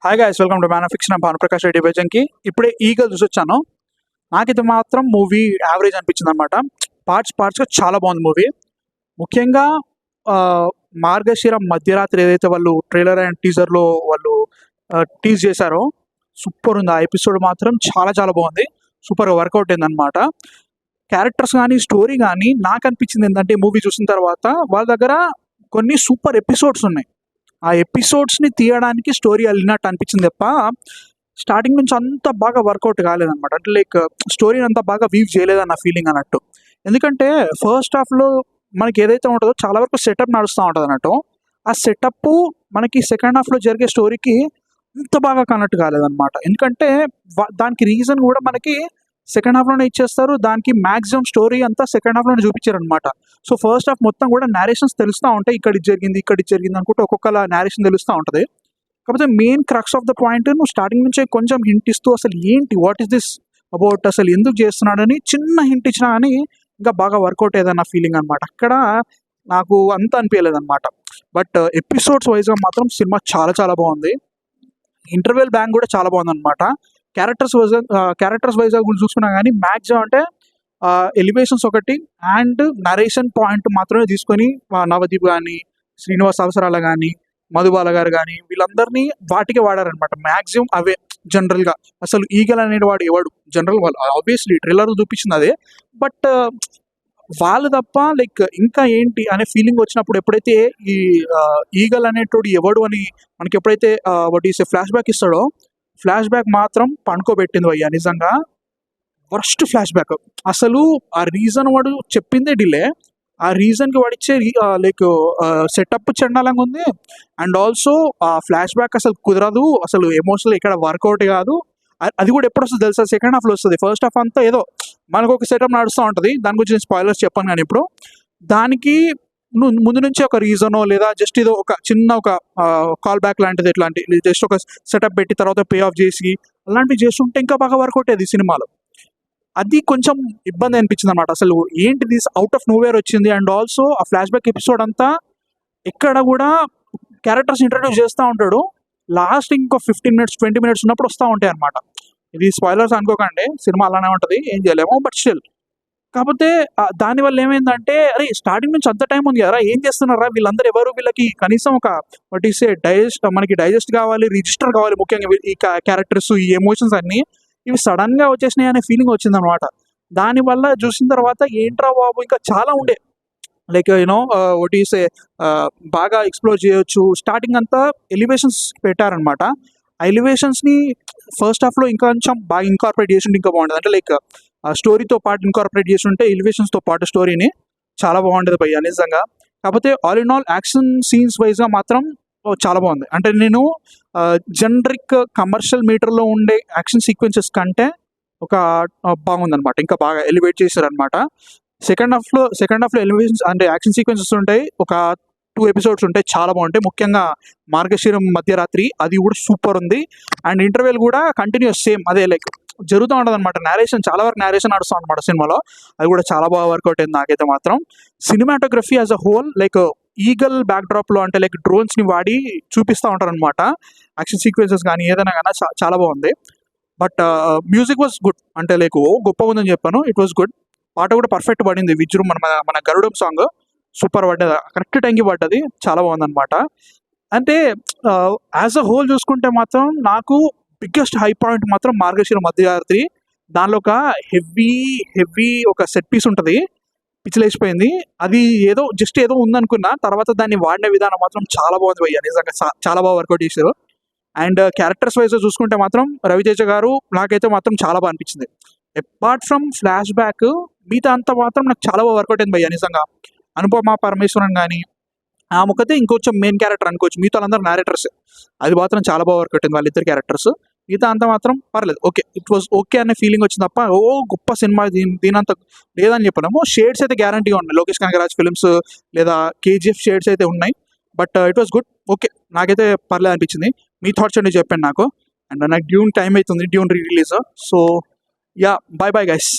Hi guys, welcome to man of fiction. Bhanuprakash Reddy భజన్కి ఇప్పుడే Eagle చూసొచ్చాను. నాకైతే మాత్రం మూవీ యావరేజ్ అనిపించింది అనమాట. పార్ట్స్గా చాలా బాగుంది మూవీ. ముఖ్యంగా ఆ, మార్గశిరం మధ్యరాత్రి ఏదైతే వాళ్ళు ట్రైలర్ అండ్ టీజర్లో వాళ్ళు టీజ్ చేశారో సూపర్ ఉంది. ఆ ఎపిసోడ్ మాత్రం చాలా చాలా బాగుంది. సూపర్గా వర్కౌట్ అయింది అనమాట. క్యారెక్టర్స్ కానీ స్టోరీ కానీ నాకు అనిపించింది ఏంటంటే మూవీ చూసిన తర్వాత వాళ్ళ దగ్గర కొన్ని సూపర్ ఎపిసోడ్స్ ఉన్నాయి. ఆ ఎపిసోడ్స్ని తీయడానికి స్టోరీ వెళ్ళినట్టు అనిపించింది తప్ప స్టార్టింగ్ నుంచి అంత బాగా వర్కౌట్ కాలేదన్నమాట. అంటే లైక్ స్టోరీని అంత బాగా వీవ్ చేయలేదన్న ఫీలింగ్ అన్నట్టు. ఎందుకంటే ఫస్ట్ హాఫ్లో మనకి ఏదైతే ఉంటుందో చాలా వరకు సెటప్ నడుస్తూ ఉంటుంది అన్నట్టు. ఆ సెటప్ మనకి సెకండ్ హాఫ్లో జరిగే స్టోరీకి అంత బాగా కనెక్ట్ కాలేదన్నమాట. ఎందుకంటే దానికి రీజన్ కూడా మనకి సెకండ్ హాఫ్లోనే ఇచ్చేస్తారు. దానికి మ్యాక్సిమం స్టోరీ అంతా సెకండ్ హాఫ్లోనే చూపించారు అనమాట. సో ఫస్ట్ హాఫ్ మొత్తం కూడా నేరేషన్స్ తెలుస్తూ ఉంటాయి. ఇక్కడ ఇది జరిగింది అనుకుంటే ఒక్కొక్క నేరేషన్ తెలుస్తూ ఉంటుంది. కాకపోతే main crux of the point నువ్వు స్టార్టింగ్ నుంచే కొంచెం హింట్ ఇస్తూ అసలు ఏంటి, వాట్ ఈస్ దిస్ అబౌట్, అసలు ఎందుకు చేస్తున్నాడని చిన్న హింట్ ఇచ్చినా కానీ ఇంకా బాగా వర్కౌట్ అయ్యేదన్న ఫీలింగ్ అనమాట. అక్కడ నాకు అంత అనిపించలేదు అనమాట. బట్ ఎపిసోడ్స్ వైజ్గా మాత్రం సినిమా చాలా చాలా బాగుంది. ఇంటర్వెల్ బ్యాంక్ కూడా చాలా బాగుంది అనమాట. క్యారెక్టర్స్ వైజ్గా కూడా చూసుకున్నా కానీ మ్యాక్సిమం అంటే ఎలివేషన్స్ ఒకటి అండ్ నరేషన్ పాయింట్ మాత్రమే తీసుకొని నవదీప్ కానీ, శ్రీనివాస్ అవసరాల కానీ, మధుబాల గారు కానీ వీళ్ళందరినీ వాటికే వాడారనమాట. మ్యాక్సిమం అవే జనరల్గా. అసలు ఈగల్ అనేవాడు ఎవడు జనరల్ వాళ్ళు ఆబ్వియస్లీ ట్రైలర్ చూపించింది అదే. బట్ వాళ్ళు తప్ప లైక్ ఇంకా ఏంటి అనే ఫీలింగ్ వచ్చినప్పుడు ఎప్పుడైతే ఈ ఈగల్ అనేటోడు ఎవడు అని మనకి ఎప్పుడైతే వాటి ఫ్లాష్ బ్యాక్ ఇస్తాడో ఫ్లాష్ బ్యాక్ మాత్రం పండుకోబెట్టింది అయ్యా. నిజంగా వర్స్ట్ ఫ్లాష్ బ్యాక్. అసలు ఆ రీజన్ వాడు చెప్పిందే డిలే. ఆ రీజన్కి వాడిచ్చే లైక్ సెటప్ చండాలంగా ఉంది. అండ్ ఆల్సో ఆ ఫ్లాష్ బ్యాక్ అసలు కుదరదు. అసలు ఎమోషనల్ ఇక్కడ వర్కౌట్ కాదు. అది కూడా ఎప్పుడు వస్తుంది తెలుసా? సెకండ్ హాఫ్లో వస్తుంది. ఫస్ట్ హాఫ్ అంతా ఏదో మనకు ఒక సెటప్ నడుస్తూ ఉంటుంది. దాని గురించి నేను స్పాయిలర్స్ చెప్పాను. కానీ ఇప్పుడు దానికి ముందు నుంచి ఒక రీజనో లేదా జస్ట్ ఏదో ఒక చిన్న ఒక కాల్ బ్యాక్ లాంటిది, ఇట్లాంటి జస్ట్ ఒక సెటప్ పెట్టి తర్వాత పే ఆఫ్ చేసి అలాంటివి చేస్తుంటే ఇంకా బాగా వర్కౌట్ అయ్యేది సినిమాలో. అది కొంచెం ఇబ్బంది అనిపించింది అనమాట. అసలు ఏంటిది అవుట్ ఆఫ్ నోవేర్ వచ్చింది. అండ్ ఆల్సో ఆ ఫ్లాష్ బ్యాక్ ఎపిసోడ్ అంతా ఎక్కడ కూడా క్యారెక్టర్స్ ఇంట్రడ్యూస్ చేస్తూ ఉంటాడు. లాస్ట్ ఇంకో 15 minutes 20 minutes ఉన్నప్పుడు వస్తూ ఉంటాయి అనమాట. ఇది స్పాయిలర్స్ అనుకోకండి, సినిమా అలానే ఉంటుంది, ఏం చేయలేము. బట్ స్టిల్ కాకపోతే దానివల్ల ఏమైందంటే అరే స్టార్టింగ్ నుంచి అంత టైం ఉంది కదా, ఏం చేస్తున్నారా వీళ్ళందరూ ఎవరు, వీళ్ళకి కనీసం ఒక వాట్ ఈస్ మనకి డైజెస్ట్ కావాలి, రిజిస్టర్ కావాలి. ముఖ్యంగా ఈ క్యారెక్టర్స్, ఈ ఎమోషన్స్ అన్నీ ఇవి సడన్గా వచ్చేసినాయి అనే ఫీలింగ్ వచ్చింది అనమాట. దానివల్ల చూసిన తర్వాత ఏంట్రా బాబు ఇంకా చాలా ఉండే లైక్ యూనో వాట్ ఈస్ బాగా ఎక్స్ప్లోర్ చేయొచ్చు. స్టార్టింగ్ అంతా ఎలివేషన్స్ పెట్టారనమాట. ఆ ఎలివేషన్స్ని ఫస్ట్ హాఫ్లో ఇంకా కొంచెం బాగా ఇంకార్పొరేట్ చేసి ఉంటే ఇంకా బాగుంటుంది. అంటే లైక్ స్టోరీతో పాటు ఇంకార్పొరేట్ చేసి ఉంటే ఎలివేషన్స్తో పాటు స్టోరీని చాలా బాగుంటుంది భయ్య నిజంగా. కాకపోతే all in all action scenes వైజ్గా మాత్రం చాలా బాగుంది. అంటే నేను జనరిక్ కమర్షియల్ మీటర్లో ఉండే యాక్షన్ సీక్వెన్సెస్ కంటే ఒక బాగుందనమాట. ఇంకా బాగా ఎలివేట్ చేశారనమాట. సెకండ్ హాఫ్లో ఎలివేషన్స్ అంటే యాక్షన్ సీక్వెన్సెస్ ఉంటాయి. ఒక 2 episodes ఉంటాయి, చాలా బాగుంటాయి. ముఖ్యంగా మార్గశిరం మధ్యరాత్రి అది కూడా సూపర్ ఉంది. అండ్ ఇంటర్వెల్ కూడా కంటిన్యూస్ సేమ్ అదే లైక్ జరుగుతూ ఉంటుంది అనమాట. నేరేషన్ చాలా వరకు నేరేషన్ నడుస్తూ అనమాట సినిమాలో. అది కూడా చాలా బాగా వర్కౌట్ అయింది నాకైతే మాత్రం. Cinematography as a whole like Eagle బ్యాక్డ్రాప్లో అంటే లైక్ డ్రోన్స్ని వాడి చూపిస్తూ ఉంటారు అనమాట. యాక్షన్ సీక్వెన్సెస్ కానీ ఏదైనా కానీ చాలా బాగుంది. But music was good. అంటే లైక్ గొప్పగా ఉందని చెప్పాను, ఇట్ వాజ్ గుడ్. పాట కూడా పర్ఫెక్ట్ పడింది. విజృంభణ మన గరుడం సాంగ్ సూపర్ పడ్డది, కరెక్ట్ టైంకి పడ్డది, చాలా బాగుందన్నమాట. అంటే యాజ్ అ హోల్ చూసుకుంటే మాత్రం నాకు బిగ్గెస్ట్ హై పాయింట్ మాత్రం మార్గశిరం మధ్యరాత్రి. దానిలో ఒక హెవీ ఒక సెట్ పీస్ ఉంటుంది, పిచ్చిలేసిపోయింది. అది ఏదో ఉందనుకున్నా, తర్వాత దాన్ని వాడిన విధానం మాత్రం చాలా బాగుంది భయ్య నిజంగా. చాలా బాగా వర్కౌట్ చేశారు. అండ్ క్యారెక్టర్స్ వైజ్ చూసుకుంటే మాత్రం రవితేజ గారు నాకైతే మాత్రం చాలా బాగా అనిపించింది. అపార్ట్ ఫ్రమ్ ఫ్లాష్ బ్యాక్ మిగతా అంతా మాత్రం నాకు చాలా బాగా వర్కౌట్ అయింది భయ్య నిజంగా. అనుపమ పరమేశ్వరన్ కానీ ఆ ముఖతే ఇంకొంచెం మెయిన్ క్యారెక్టర్ అనుకోవచ్చు, మిగతా వాళ్ళందరూ నేరేటర్స్. అది మాత్రం చాలా బాగా వర్కౌట్ అయింది వాళ్ళిద్దరు క్యారెక్టర్స్. మిగతా అంతా మాత్రం పర్లేదు, ఓకే, ఇట్ వాజ్ ఓకే అనే ఫీలింగ్ వచ్చింది తప్ప గొప్ప సినిమా దీనంత లేదని చెప్పలేము. షేడ్స్ అయితే గ్యారంటీగా ఉన్నాయి, లోకేష్ కనగరాజ్ ఫిల్మ్స్ లేదా KGF షేడ్స్ అయితే ఉన్నాయి. But it was good, okay, నాకైతే పర్లేదు అనిపించింది. మీ థాట్స్ అండి చెప్పండి నాకు. అండ్ నాకు డ్యూన్ టైం అవుతుంది, Dune release. So yeah, bye guys.